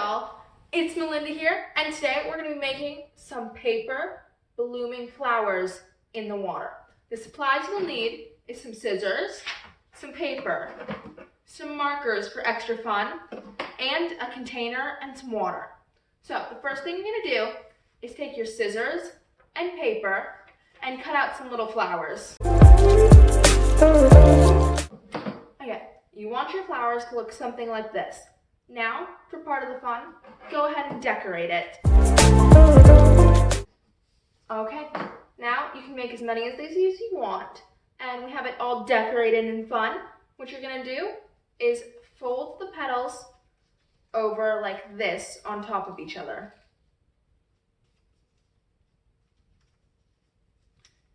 y'all, it's Melinda here, and today we're going to be making some paper blooming flowers in the water. The supplies you'll need is some scissors, some paper, some markers for extra fun, and a container and some water. So the first thing you're going to do is take your scissors and paper and cut out some little flowers. Okay, you want your flowers to look something like this. Now, for part of the fun, go ahead and decorate it. Okay, now you can make as many of these as you want. And we have it all decorated and fun. What you're gonna do is fold the petals over like this on top of each other.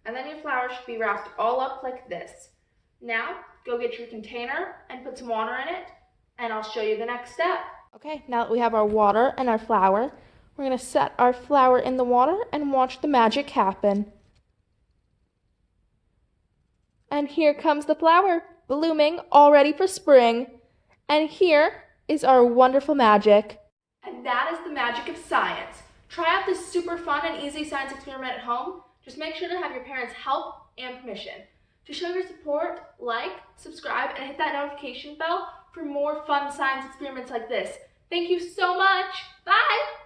And then your flowers should be wrapped all up like this. Now, go get your container and put some water in it, and I'll show you the next step. Okay, now that we have our water and our flour, we're going to set our flour in the water and watch the magic happen. And here comes the flower, blooming, all ready for spring. And here is our wonderful magic. And that is the magic of science. Try out this super fun and easy science experiment at home. Just make sure to have your parents' help and permission. To show your support, like, subscribe, and hit that notification bell for more fun science experiments like this. Thank you so much. Bye!